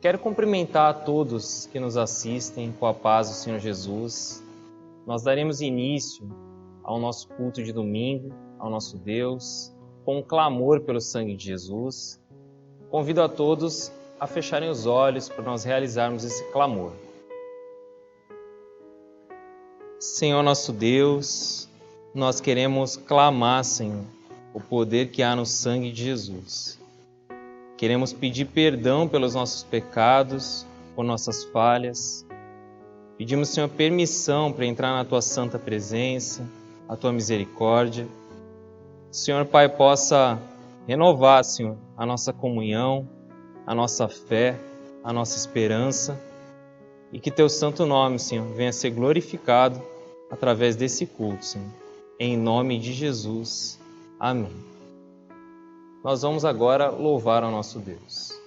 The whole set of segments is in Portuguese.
Quero cumprimentar a todos que nos assistem com a paz do Senhor Jesus. Nós daremos início ao nosso culto de domingo, ao nosso Deus, com um clamor pelo sangue de Jesus. Convido a todos a fecharem os olhos para nós realizarmos esse clamor. Senhor nosso Deus, nós queremos clamar, Senhor, o poder que há no sangue de Jesus. Queremos pedir perdão pelos nossos pecados, por nossas falhas. Pedimos, Senhor, permissão para entrar na Tua santa presença, a Tua misericórdia. Senhor Pai, possa renovar, Senhor, a nossa comunhão, a nossa fé, a nossa esperança, e que Teu santo nome, Senhor, venha a ser glorificado através desse culto, Senhor. Em nome de Jesus. Amém. Nós vamos agora louvar ao nosso Deus.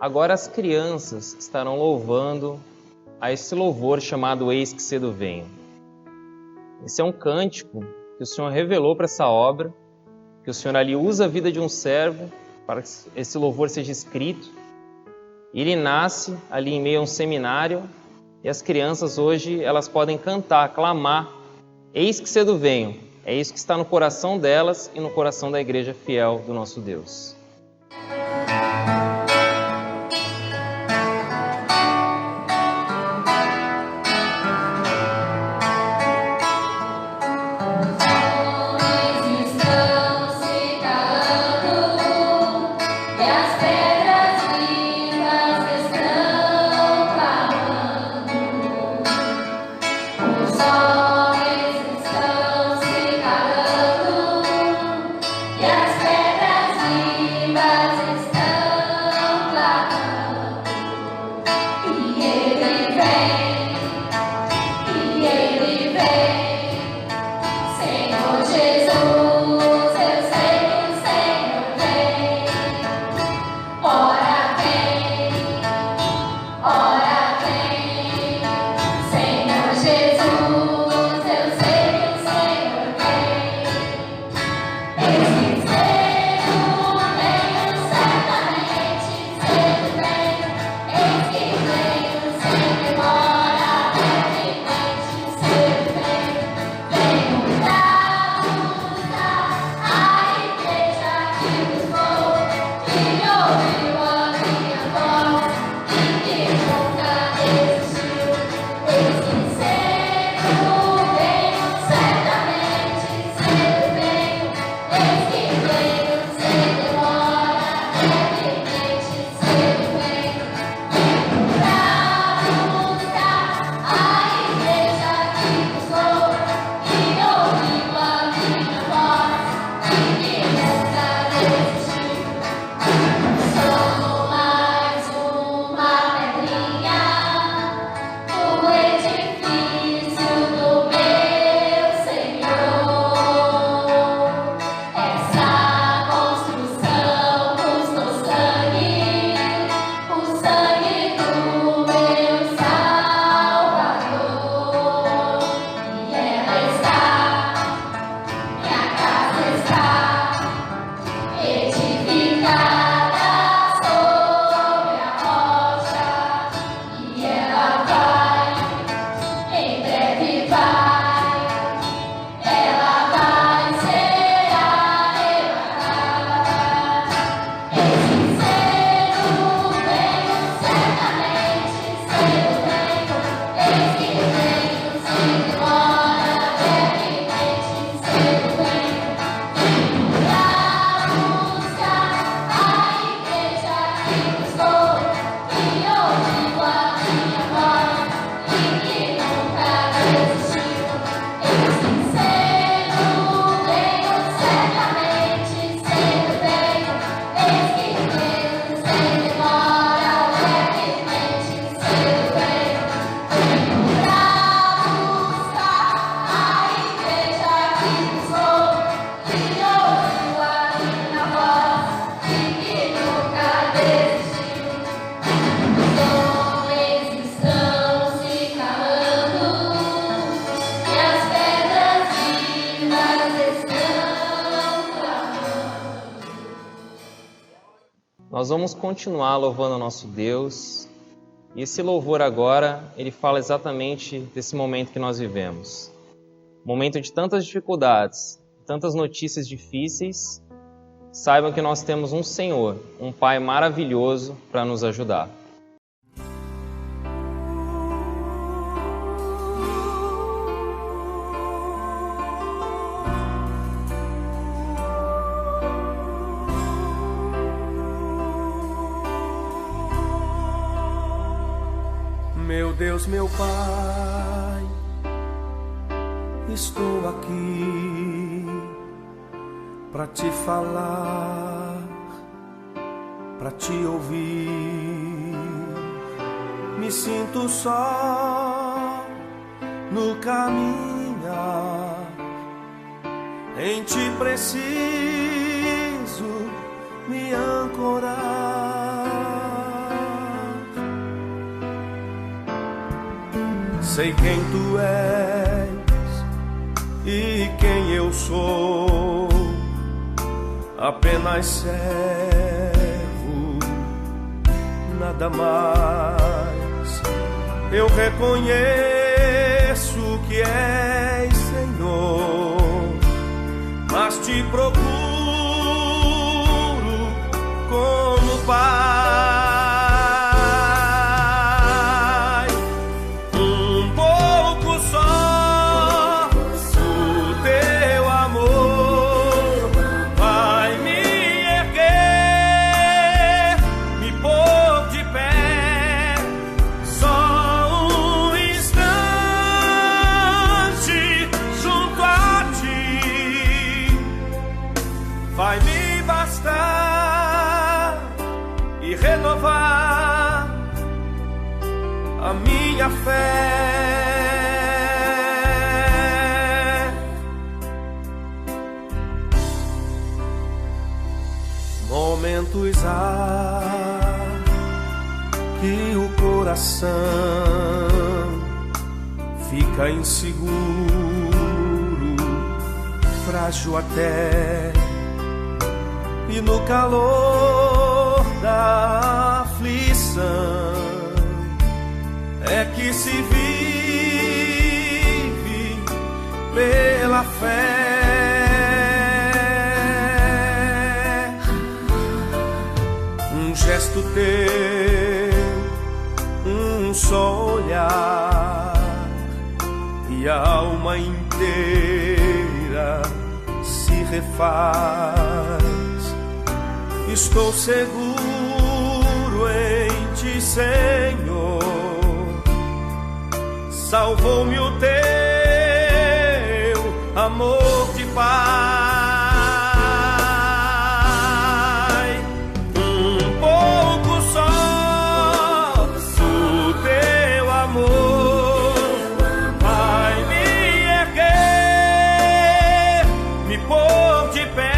Agora as crianças estarão louvando a esse louvor chamado Eis que cedo venho. Esse é um cântico que o Senhor revelou para essa obra, que o Senhor ali usa a vida de um servo para que esse louvor seja escrito. Ele nasce ali em meio a um seminário e as crianças hoje elas podem cantar, clamar, eis que cedo venho. É isso que está no coração delas e no coração da igreja fiel do nosso Deus. nós vamos continuar louvando o nosso Deus. E esse louvor agora, ele fala exatamente desse momento que nós vivemos. Momento de tantas dificuldades, tantas notícias difíceis. Saibam que nós temos um Senhor, um Pai maravilhoso para nos ajudar. Meu Deus, meu Pai, estou aqui para te falar, para te ouvir. Me sinto só no caminhar, em ti preciso me ancorar. Sei quem tu és e quem eu sou, apenas servo, nada mais. Eu reconheço que és Senhor, mas te procuro como Pai. Vai me bastar e renovar a minha fé. Momentos há que o coração fica inseguro, frágil até. E no calor da aflição é que se vive pela fé. Um gesto teu, um só olhar, e a alma inteira se refaz. Estou seguro em ti, Senhor. Salvou-me o teu amor de Pai. Um pouco só do teu amor vai me erguer, me pôr de pé.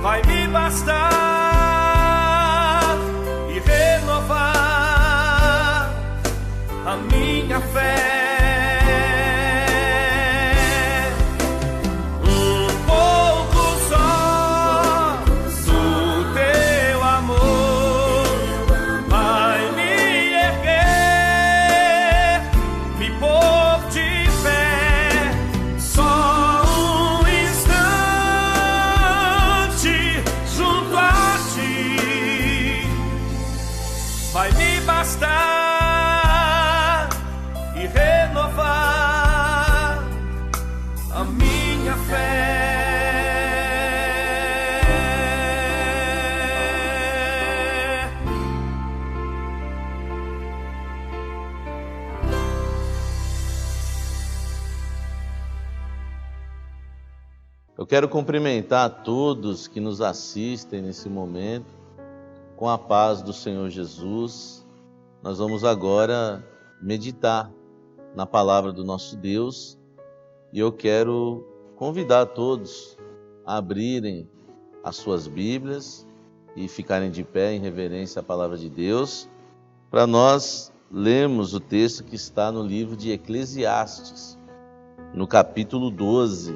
Vai me bastar e renovar a minha fé. Um pouco só do teu amor vai me erguer, me pôr de pé. Só um instante junto a ti vai me bastar e renovar a minha fé. Eu quero cumprimentar a todos que nos assistem nesse momento, com a paz do Senhor Jesus. Nós vamos agora meditar na palavra do nosso Deus e eu quero convidar a todos a abrirem as suas Bíblias e ficarem de pé em reverência à palavra de Deus, para nós lemos o texto que está no livro de Eclesiastes, no capítulo 12.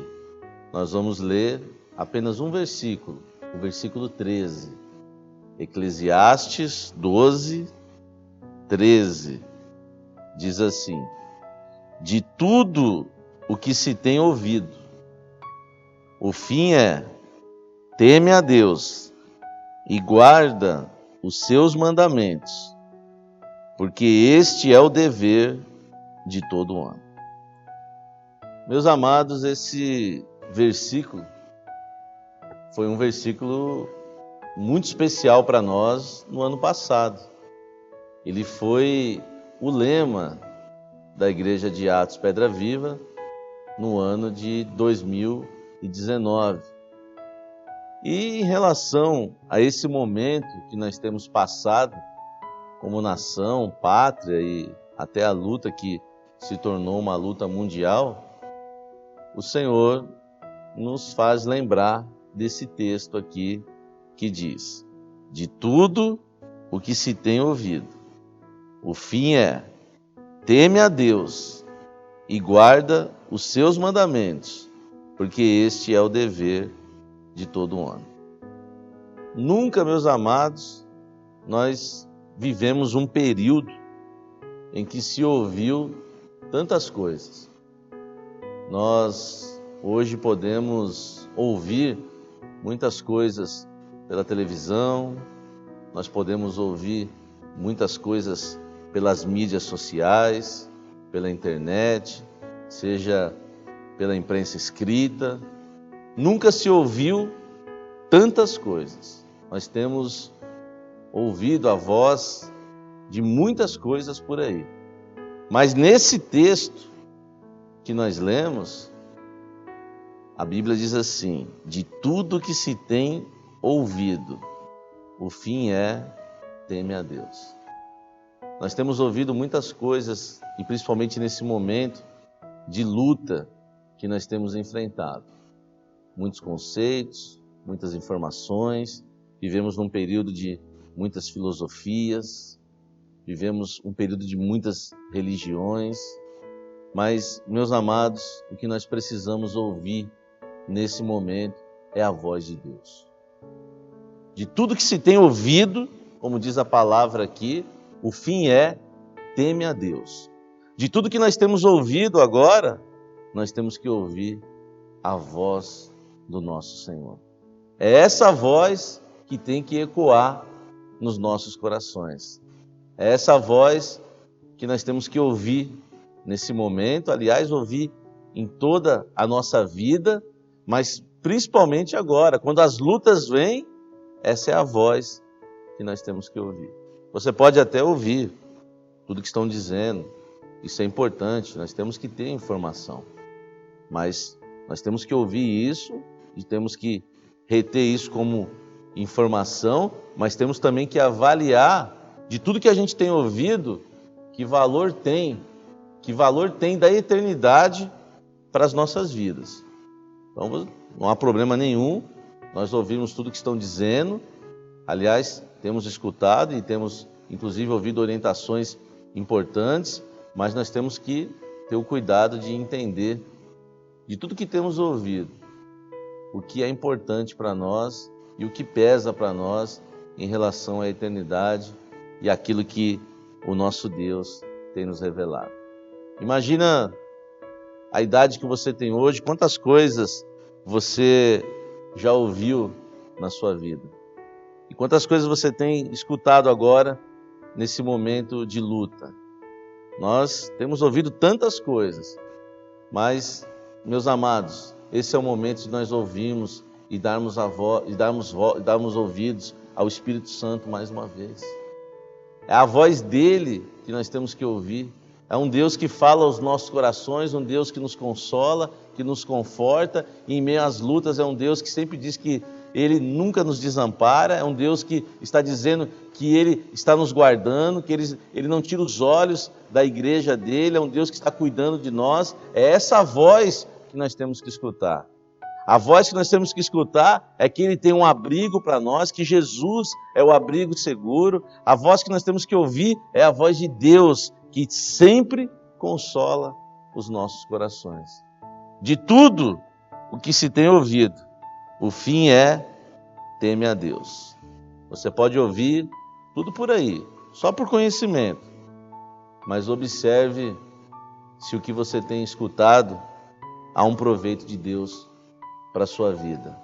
Nós vamos ler apenas um versículo, o versículo 13. Eclesiastes 12, 13. Diz assim: de tudo o que se tem ouvido, o fim é: teme a Deus e guarda os seus mandamentos, porque este é o dever de todo homem. Meus amados, esse versículo foi um versículo muito especial para nós no ano passado. Ele foi o lema da Igreja de Atos Pedra Viva no ano de 2019. E em relação a esse momento que nós temos passado como nação, pátria e até a luta que se tornou uma luta mundial, o Senhor nos faz lembrar desse texto aqui que diz: de tudo o que se tem ouvido, o fim é: teme a Deus e guarda os seus mandamentos, porque este é o dever de todo homem. Nunca, meus amados, nós vivemos um período em que se ouviu tantas coisas. Nós hoje podemos ouvir muitas coisas pela televisão, nós podemos ouvir muitas coisas pelas mídias sociais, pela internet, seja pela imprensa escrita. Nunca se ouviu tantas coisas. Nós temos ouvido a voz de muitas coisas por aí. Mas nesse texto que nós lemos, a Bíblia diz assim: de tudo que se tem ouvido, o fim é: teme a Deus. Nós temos ouvido muitas coisas, e principalmente nesse momento de luta que nós temos enfrentado. Muitos conceitos, muitas informações, vivemos num período de muitas filosofias, vivemos um período de muitas religiões, mas, meus amados, o que nós precisamos ouvir nesse momento é a voz de Deus. De tudo que se tem ouvido, como diz a palavra aqui, o fim é: teme a Deus. De tudo que nós temos ouvido agora, nós temos que ouvir a voz do nosso Senhor. É essa voz que tem que ecoar nos nossos corações. É essa voz que nós temos que ouvir nesse momento, aliás, ouvir em toda a nossa vida, mas principalmente agora, quando as lutas vêm, essa é a voz que nós temos que ouvir. Você pode até ouvir tudo que estão dizendo, isso é importante, nós temos que ter informação, mas nós temos que ouvir isso e temos que reter isso como informação, mas temos também que avaliar de tudo que a gente tem ouvido, que valor tem da eternidade para as nossas vidas. Então não há problema nenhum nós ouvirmos tudo que estão dizendo. Aliás, temos escutado e temos inclusive ouvido orientações importantes, mas nós temos que ter o cuidado de entender de tudo que temos ouvido, o que é importante para nós e o que pesa para nós em relação à eternidade e aquilo que o nosso Deus tem nos revelado. Imagina a idade que você tem hoje, quantas coisas você já ouviu na sua vida. E quantas coisas você tem escutado agora nesse momento de luta. Nós temos ouvido tantas coisas, mas, meus amados, esse é o momento de nós ouvirmos e darmos ouvidos ao Espírito Santo mais uma vez. É a voz dele que nós temos que ouvir. É um Deus que fala aos nossos corações, um Deus que nos consola, que nos conforta, e em meio às lutas é um Deus que sempre diz que Ele nunca nos desampara, é um Deus que está dizendo que Ele está nos guardando, que Ele não tira os olhos da igreja dEle, é um Deus que está cuidando de nós. É essa voz que nós temos que escutar. A voz que nós temos que escutar é que Ele tem um abrigo para nós, que Jesus é o abrigo seguro. A voz que nós temos que ouvir é a voz de Deus, que sempre consola os nossos corações. De tudo o que se tem ouvido, o fim é: teme a Deus. Você pode ouvir tudo por aí, só por conhecimento, mas observe se o que você tem escutado há um proveito de Deus para a sua vida.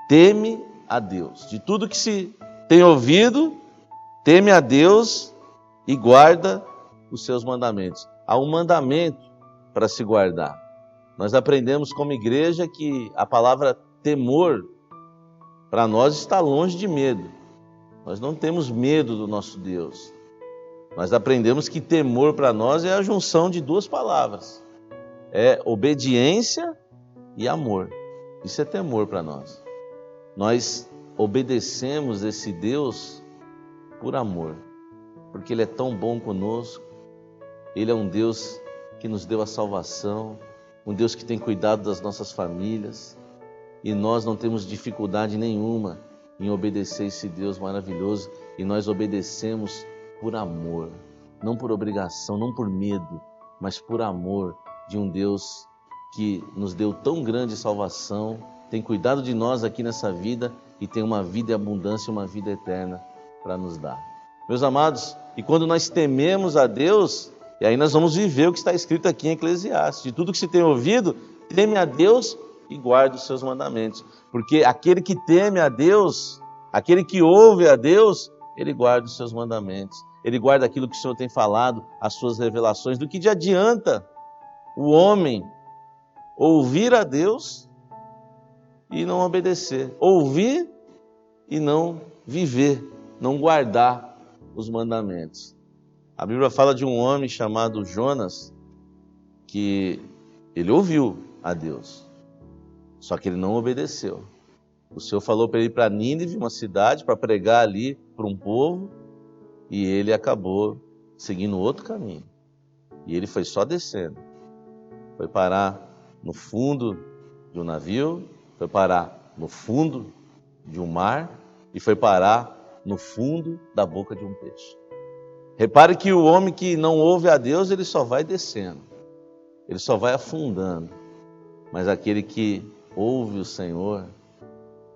Teme a Deus. De tudo que se tem ouvido, teme a Deus e guarda os seus mandamentos. Há um mandamento para se guardar. Nós aprendemos como igreja que a palavra temor para nós está longe de medo. Nós não temos medo do nosso Deus. Nós aprendemos que temor para nós é a junção de duas palavras. É obediência e amor. Isso é temor para nós. Nós obedecemos esse Deus por amor, porque Ele é tão bom conosco. Ele é um Deus que nos deu a salvação, um Deus que tem cuidado das nossas famílias, e nós não temos dificuldade nenhuma em obedecer esse Deus maravilhoso, e nós obedecemos por amor, não por obrigação, não por medo, mas por amor de um Deus que nos deu tão grande salvação, tem cuidado de nós aqui nessa vida e tem uma vida em abundância, uma vida eterna para nos dar. Meus amados, e quando nós tememos a Deus, e aí nós vamos viver o que está escrito aqui em Eclesiastes: de tudo que se tem ouvido, teme a Deus e guarde os seus mandamentos. Porque aquele que teme a Deus, aquele que ouve a Deus, ele guarda os seus mandamentos. Ele guarda aquilo que o Senhor tem falado, as suas revelações. Do que adianta o homem ouvir a Deus e não obedecer? Ouvir e não viver, não guardar os mandamentos. A Bíblia fala de um homem chamado Jonas, que ele ouviu a Deus, só que ele não obedeceu. O Senhor falou para ele ir para Nínive, uma cidade, para pregar ali para um povo, e ele acabou seguindo outro caminho. E ele foi só descendo. Foi parar no fundo de um navio, foi parar no fundo de um mar e foi parar no fundo da boca de um peixe. Repare que o homem que não ouve a Deus, ele só vai descendo, ele só vai afundando. Mas aquele que ouve o Senhor,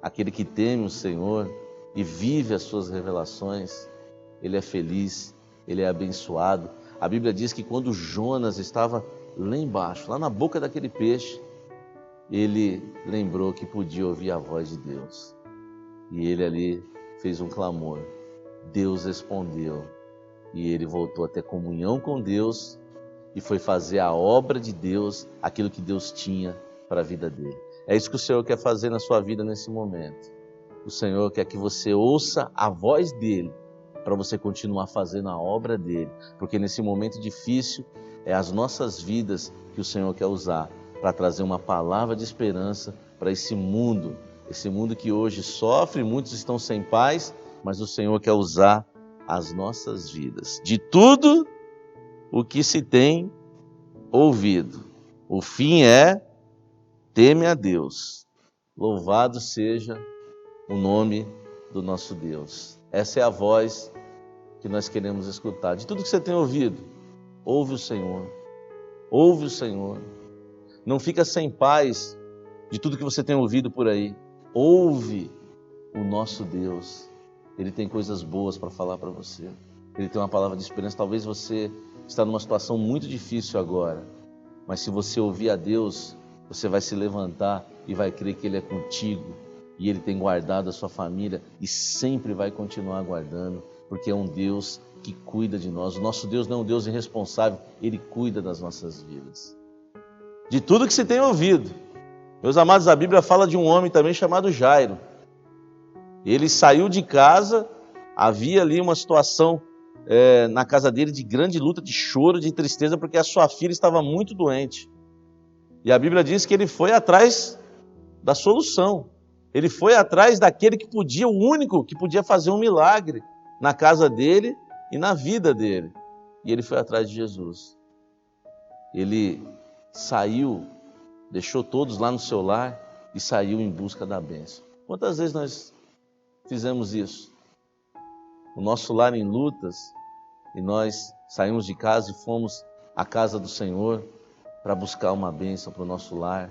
aquele que teme o Senhor e vive as suas revelações, ele é feliz, ele é abençoado. A Bíblia diz que quando Jonas estava lá embaixo, lá na boca daquele peixe, ele lembrou que podia ouvir a voz de Deus. E ele ali fez um clamor. Deus respondeu. E ele voltou a ter comunhão com Deus e foi fazer a obra de Deus, aquilo que Deus tinha para a vida dele. É isso que o Senhor quer fazer na sua vida nesse momento. O Senhor quer que você ouça a voz dele para você continuar fazendo a obra dele. Porque nesse momento difícil, é as nossas vidas que o Senhor quer usar para trazer uma palavra de esperança para esse mundo que hoje sofre, muitos estão sem paz, mas o Senhor quer usar as nossas vidas. De tudo o que se tem ouvido, o fim é: teme a Deus. Louvado seja o nome do nosso Deus. Essa é a voz que nós queremos escutar. De tudo que você tem ouvido, ouve o Senhor. Ouve o Senhor. Não fica sem paz de tudo que você tem ouvido por aí. Ouve o nosso Deus. Ele tem coisas boas para falar para você. Ele tem uma palavra de esperança. Talvez você está numa situação muito difícil agora, mas se você ouvir a Deus, você vai se levantar e vai crer que Ele é contigo. E Ele tem guardado a sua família e sempre vai continuar guardando, porque é um Deus que cuida de nós. O nosso Deus não é um Deus irresponsável, Ele cuida das nossas vidas. De tudo que se tem ouvido. Meus amados, a Bíblia fala de um homem também chamado Jairo. Ele saiu de casa, havia ali uma situação na casa dele de grande luta, de choro, de tristeza, porque a sua filha estava muito doente. E a Bíblia diz que ele foi atrás da solução. Ele foi atrás daquele que podia, o único que podia fazer um milagre na casa dele e na vida dele. E ele foi atrás de Jesus. Ele saiu, deixou todos lá no seu lar e saiu em busca da bênção. Quantas vezes nós fizemos isso? O nosso lar em lutas, e nós saímos de casa e fomos à casa do Senhor para buscar uma bênção para o nosso lar.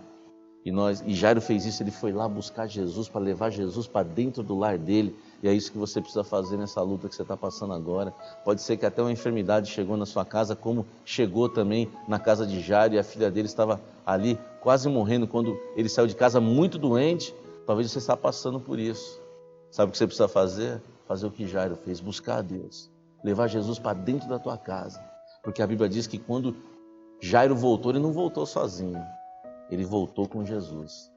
E Jairo fez isso, ele foi lá buscar Jesus, para levar Jesus para dentro do lar dele. E é isso que você precisa fazer nessa luta que você está passando agora. Pode ser que até uma enfermidade chegou na sua casa, como chegou também na casa de Jairo, e a filha dele estava ali quase morrendo quando ele saiu de casa muito doente. Talvez você está passando por isso. Sabe o que você precisa fazer? Fazer o que Jairo fez, buscar a Deus. Levar Jesus para dentro da tua casa. Porque a Bíblia diz que quando Jairo voltou, ele não voltou sozinho. Ele voltou com Jesus.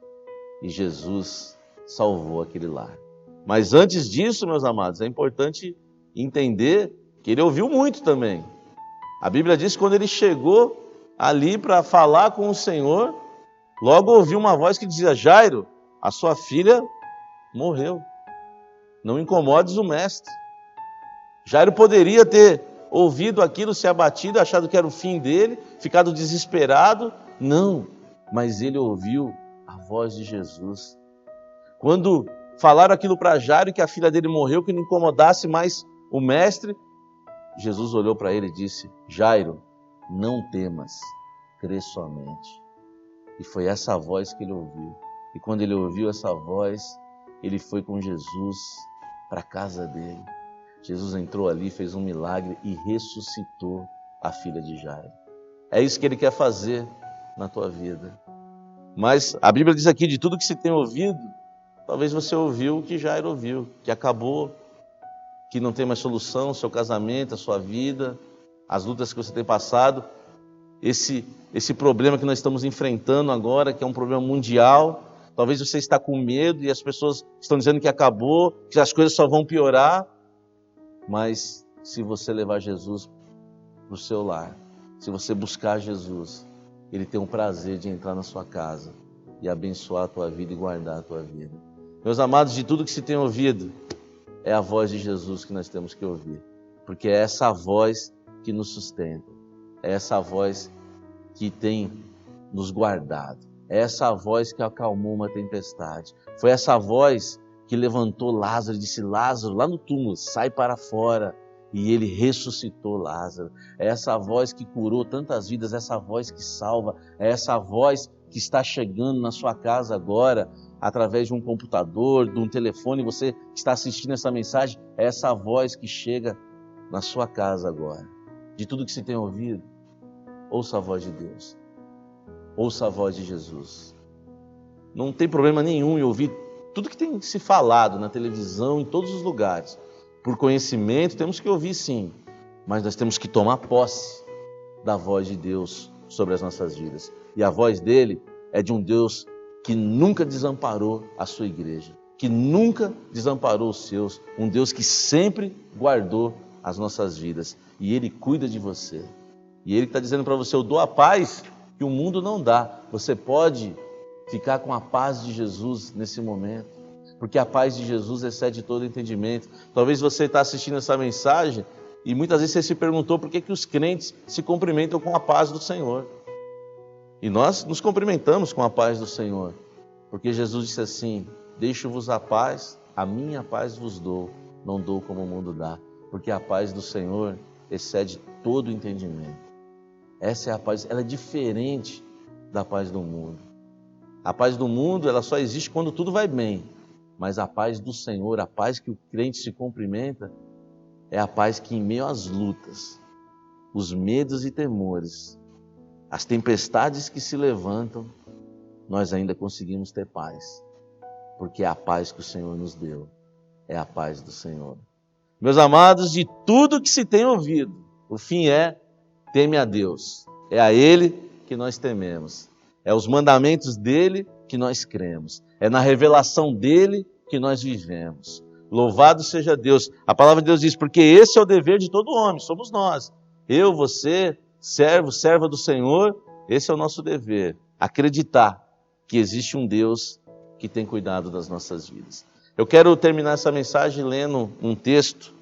E Jesus salvou aquele lar. Mas antes disso, meus amados, é importante entender que ele ouviu muito também. A Bíblia diz que quando ele chegou ali para falar com o Senhor, logo ouviu uma voz que dizia: Jairo, a sua filha morreu. Não incomodes o mestre. Jairo poderia ter ouvido aquilo, se abatido, achado que era o fim dele, ficado desesperado. Não, mas ele ouviu a voz de Jesus. Quando falaram aquilo para Jairo, que a filha dele morreu, que não incomodasse mais o mestre, Jesus olhou para ele e disse: Jairo, não temas, crê somente. E foi essa voz que ele ouviu. E quando ele ouviu essa voz, ele foi com Jesus para a casa dele. Jesus entrou ali, fez um milagre e ressuscitou a filha de Jairo. É isso que ele quer fazer na tua vida. Mas a Bíblia diz aqui, de tudo que se tem ouvido, talvez você ouviu o que Jairo ouviu, que acabou, que não tem mais solução, o seu casamento, a sua vida, as lutas que você tem passado, esse problema que nós estamos enfrentando agora, que é um problema mundial. Talvez você está com medo e as pessoas estão dizendo que acabou, que as coisas só vão piorar. Mas se você levar Jesus para o seu lar, se você buscar Jesus, Ele tem o prazer de entrar na sua casa e abençoar a tua vida e guardar a tua vida. Meus amados, de tudo que se tem ouvido, é a voz de Jesus que nós temos que ouvir. Porque é essa voz que nos sustenta. É essa voz que tem nos guardado. É essa voz que acalmou uma tempestade. Foi essa voz que levantou Lázaro e disse: Lázaro, lá no túmulo, sai para fora. E ele ressuscitou Lázaro. É essa voz que curou tantas vidas, essa voz que salva, é essa voz que está chegando na sua casa agora, através de um computador, de um telefone, você que está assistindo essa mensagem, é essa voz que chega na sua casa agora. De tudo que se tem ouvido, ouça a voz de Deus. Ouça a voz de Jesus. Não tem problema nenhum em ouvir tudo que tem se falado na televisão, em todos os lugares. Por conhecimento, temos que ouvir sim, mas nós temos que tomar posse da voz de Deus sobre as nossas vidas. E a voz dele é de um Deus que nunca desamparou a sua igreja, que nunca desamparou os seus, um Deus que sempre guardou as nossas vidas. E ele cuida de você. E ele está dizendo para você: eu dou a paz que o mundo não dá. Você pode ficar com a paz de Jesus nesse momento, porque a paz de Jesus excede todo entendimento. Talvez você está assistindo essa mensagem e muitas vezes você se perguntou por que os crentes se cumprimentam com a paz do Senhor. E nós nos cumprimentamos com a paz do Senhor, porque Jesus disse assim: deixo-vos a paz, a minha paz vos dou, não dou como o mundo dá, porque a paz do Senhor excede todo entendimento. Essa é a paz, ela é diferente da paz do mundo. A paz do mundo, ela só existe quando tudo vai bem. Mas a paz do Senhor, a paz que o crente se cumprimenta, é a paz que em meio às lutas, os medos e temores, as tempestades que se levantam, nós ainda conseguimos ter paz. Porque é a paz que o Senhor nos deu, é a paz do Senhor. Meus amados, de tudo que se tem ouvido, o fim é: teme a Deus. É a Ele que nós tememos. É os mandamentos dEle que nós cremos. É na revelação dEle que nós vivemos. Louvado seja Deus. A palavra de Deus diz: porque esse é o dever de todo homem, somos nós. Eu, você, servo, serva do Senhor, esse é o nosso dever. Acreditar que existe um Deus que tem cuidado das nossas vidas. Eu quero terminar essa mensagem lendo um texto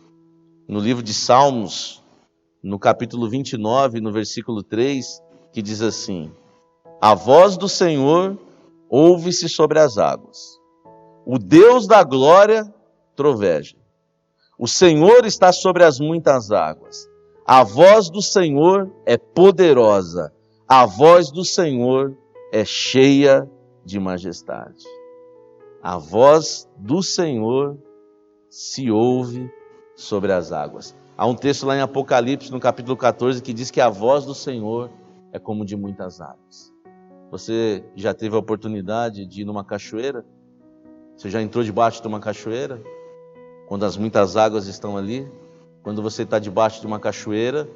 no livro de Salmos, no capítulo 29, no versículo 3, que diz assim: a voz do Senhor ouve-se sobre as águas. O Deus da glória troveja. O Senhor está sobre as muitas águas. A voz do Senhor é poderosa. A voz do Senhor é cheia de majestade. A voz do Senhor se ouve sobre as águas. Há um texto lá em Apocalipse, no capítulo 14, que diz que a voz do Senhor é como de muitas águas. Você já teve a oportunidade de ir numa cachoeira? Você já entrou debaixo de uma cachoeira? Quando as muitas águas estão ali? Quando você está debaixo de uma cachoeira,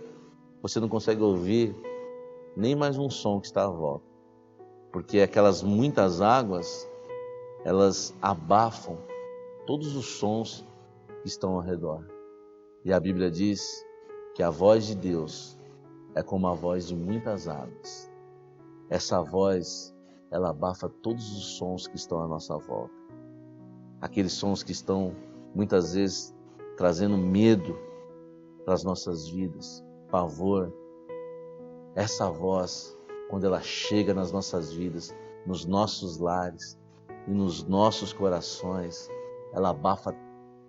você não consegue ouvir nem mais um som que está à volta. Porque aquelas muitas águas, elas abafam todos os sons que estão ao redor. E a Bíblia diz que a voz de Deus é como a voz de muitas águas. Essa voz, ela abafa todos os sons que estão à nossa volta. Aqueles sons que estão, muitas vezes, trazendo medo para as nossas vidas, pavor. Essa voz, quando ela chega nas nossas vidas, nos nossos lares e nos nossos corações, ela abafa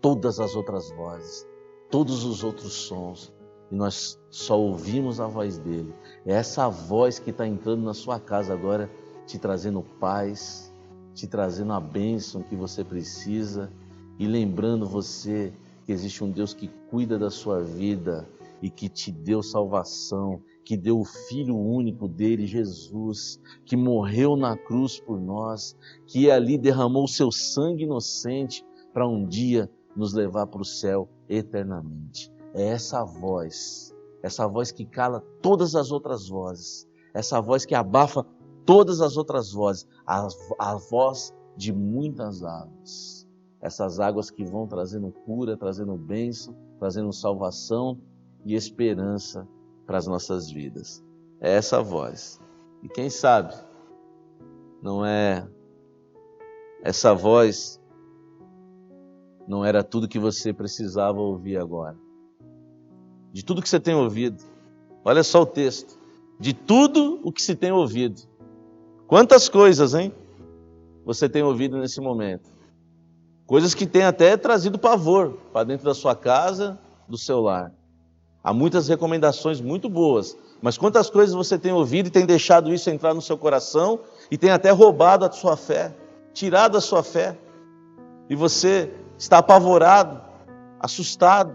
todas as outras vozes, todos os outros sons, e nós só ouvimos a voz dele. É essa voz que está entrando na sua casa agora, te trazendo paz, te trazendo a bênção que você precisa, e lembrando você que existe um Deus que cuida da sua vida e que te deu salvação, que deu o Filho único dele, Jesus, que morreu na cruz por nós, que ali derramou o seu sangue inocente para um dia nos levar para o céu eternamente. É essa voz que cala todas as outras vozes, essa voz que abafa todas as outras vozes, a voz de muitas águas. Essas águas que vão trazendo cura, trazendo bênção, trazendo salvação e esperança para as nossas vidas. É essa voz. E quem sabe, não é essa voz, não era tudo que você precisava ouvir agora. De tudo que você tem ouvido, olha só o texto, de tudo o que se tem ouvido. Quantas coisas, hein? Você tem ouvido nesse momento. Coisas que têm até trazido pavor para dentro da sua casa, do seu lar. Há muitas recomendações muito boas, mas quantas coisas você tem ouvido e tem deixado isso entrar no seu coração e tem até roubado a sua fé, tirado a sua fé. E você está apavorado, assustado.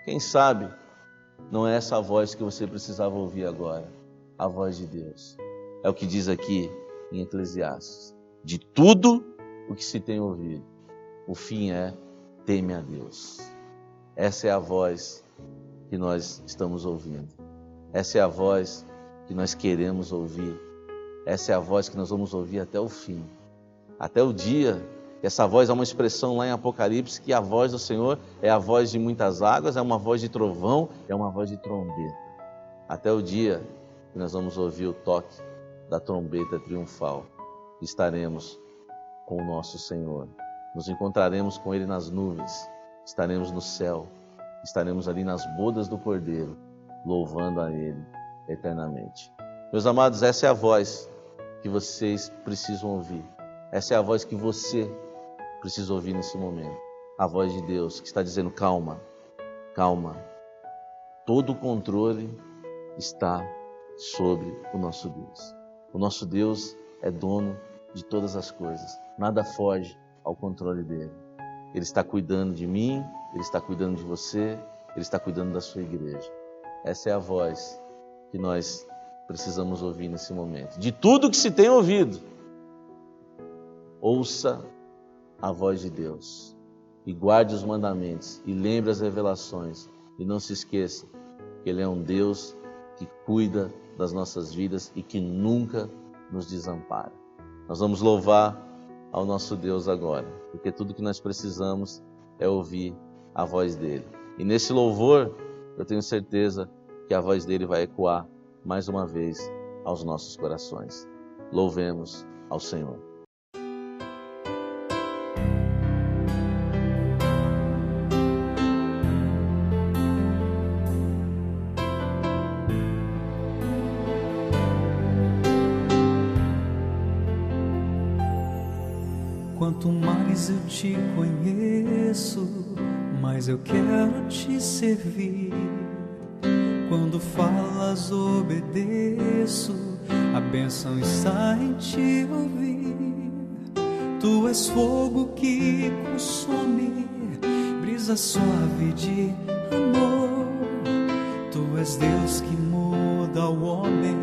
Quem sabe não é essa voz que você precisava ouvir agora, a voz de Deus. É o que diz aqui em Eclesiastes. De tudo o que se tem ouvido, o fim é: teme a Deus. Essa é a voz que nós estamos ouvindo. Essa é a voz que nós queremos ouvir. Essa é a voz que nós vamos ouvir até o fim. Até o dia, essa voz é uma expressão lá em Apocalipse, que a voz do Senhor é a voz de muitas águas, é uma voz de trovão, é uma voz de trombeta. Até o dia que nós vamos ouvir o toque da trombeta triunfal. Estaremos com o nosso Senhor. Nos encontraremos com Ele nas nuvens. Estaremos no céu. Estaremos ali nas bodas do Cordeiro, louvando a Ele eternamente. Meus amados, essa é a voz que vocês precisam ouvir. Essa é a voz que você precisa ouvir nesse momento. A voz de Deus que está dizendo: calma, calma. Todo o controle está sobre o nosso Deus. O nosso Deus é dono de todas as coisas. Nada foge ao controle dele. Ele está cuidando de mim, Ele está cuidando de você, Ele está cuidando da sua igreja. Essa é a voz que nós precisamos ouvir nesse momento. De tudo que se tem ouvido, ouça a voz de Deus e guarde os mandamentos e lembre as revelações e não se esqueça que Ele é um Deus que cuida das nossas vidas e que nunca nos desampara. Nós vamos louvar ao nosso Deus agora, porque tudo que nós precisamos é ouvir a voz dele. E nesse louvor, eu tenho certeza que a voz dele vai ecoar mais uma vez aos nossos corações. Louvemos ao Senhor. mais eu te conheço, mais eu quero te servir. Quando falas, obedeço, a bênção está em te ouvir. Tu és fogo que consome, brisa suave de amor. Tu és Deus que muda o homem,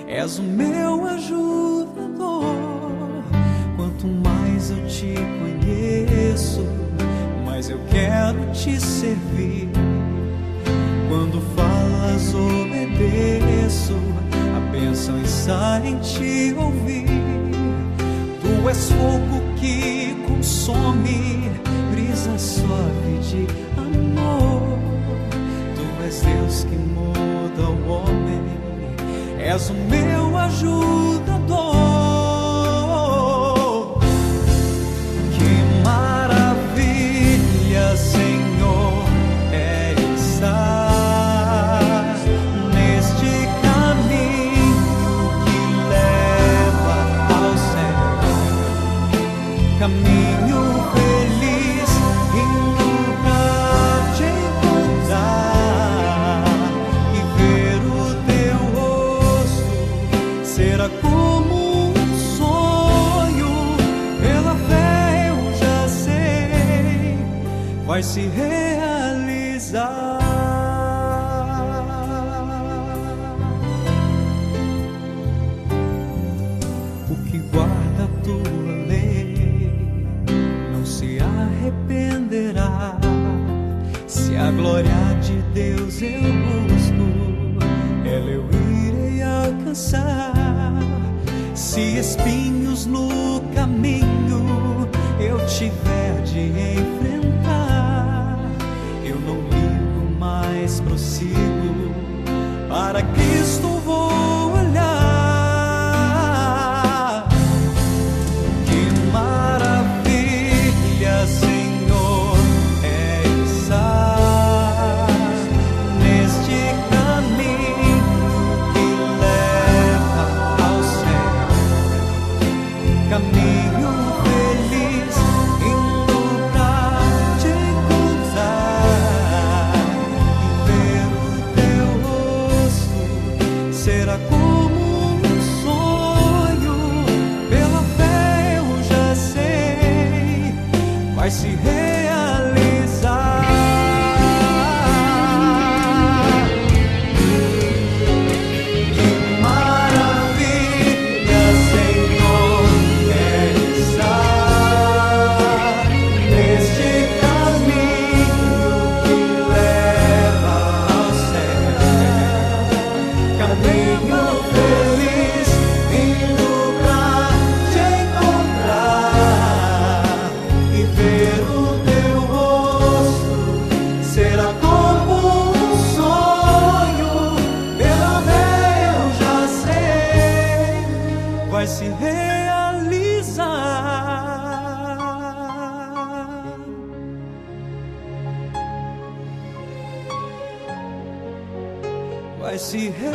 és o meu ajudador. Quanto mais eu te conheço, mais eu quero te servir. Quando falas, obedeço, a bênção está em te ouvir. Tu és fogo que consome, brisa suave de amor. Tu és Deus que muda o homem, és o meu ajudador. Que maravilha, Senhor, é estar neste caminho que leva ao céu. Caminho feliz, indo pra te encontrar e ver o teu rosto. Será como um sonho, pela fé eu já sei, vai se realizar. O que guarda a tua lei não se arrependerá. Se a glória de Deus eu busco, ela eu irei alcançar. Se espinhos no caminho eu tiver de enfrentar, eu não ligo, mais prossigo, para Cristo vou olhar. Que maravilha, Senhor, é estar neste caminho que leva ao céu. Caminho feliz, indo pra te encontrar e ver o teu rosto. Será como um sonho, pela fé eu já sei, vai se realizar. Que maravilha, Senhor, é estar neste caminho que leva ao céu. Caminho feliz, indo pra te encontrar e ver o teu rosto. Será como um sonho, pela fé eu já sei, vai se realizar. Vai se realizar.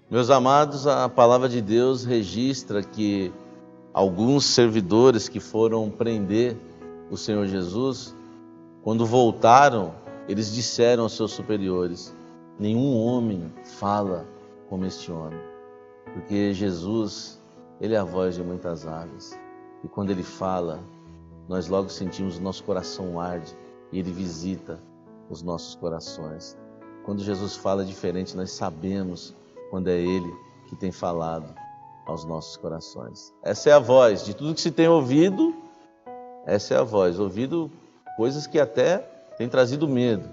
Meus amados, a palavra de Deus registra que alguns servidores que foram prender o Senhor Jesus, quando voltaram, eles disseram aos seus superiores: nenhum homem fala como este homem, porque Jesus, ele é a voz de muitas aves, e quando ele fala, nós logo sentimos o nosso coração arde, e ele visita os nossos corações. Quando Jesus fala diferente, nós sabemos quando é ele que tem falado aos nossos corações. Essa é a voz de tudo que se tem ouvido. Essa é a voz, ouvido coisas que até têm trazido medo,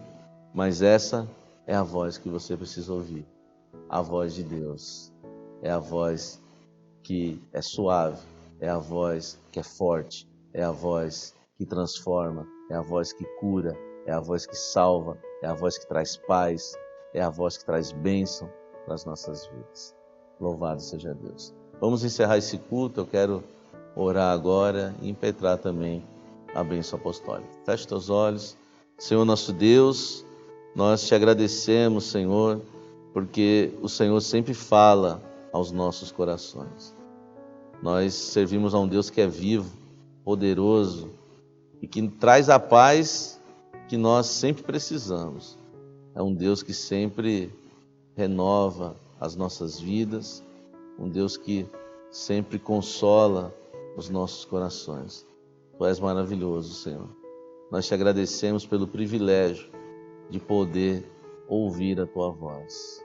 mas essa é a voz que você precisa ouvir. A voz de Deus é a voz que é suave, é a voz que é forte, é a voz que transforma, é a voz que cura, é a voz que salva, é a voz que traz paz, é a voz que traz bênção para as nossas vidas. Louvado seja Deus. Vamos encerrar esse culto. Eu quero orar agora e impetrar também a bênção apostólica. Feche teus olhos. Senhor nosso Deus, Nós te agradecemos, Senhor, porque o Senhor sempre fala aos nossos corações. Nós servimos a um Deus que é vivo, poderoso e que traz a paz que nós sempre precisamos. É um Deus que sempre renova as nossas vidas, um Deus que sempre consola os nossos corações. Tu és maravilhoso, Senhor. Nós te agradecemos pelo privilégio de poder ouvir a Tua voz.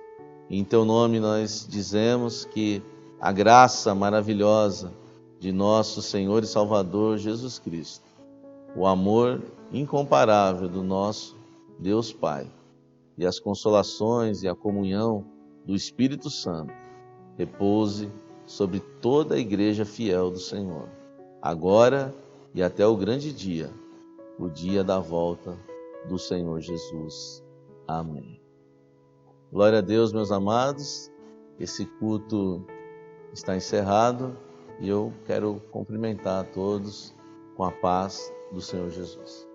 E em Teu nome nós dizemos que a graça maravilhosa de nosso Senhor e Salvador Jesus Cristo, o amor incomparável do nosso Deus Pai e as consolações e a comunhão do Espírito Santo repouse sobre toda a igreja fiel do Senhor, agora e até o grande dia, o dia da volta do Senhor Jesus. Amém. Glória a Deus, meus amados. Esse culto está encerrado e eu quero cumprimentar a todos com a paz do Senhor Jesus.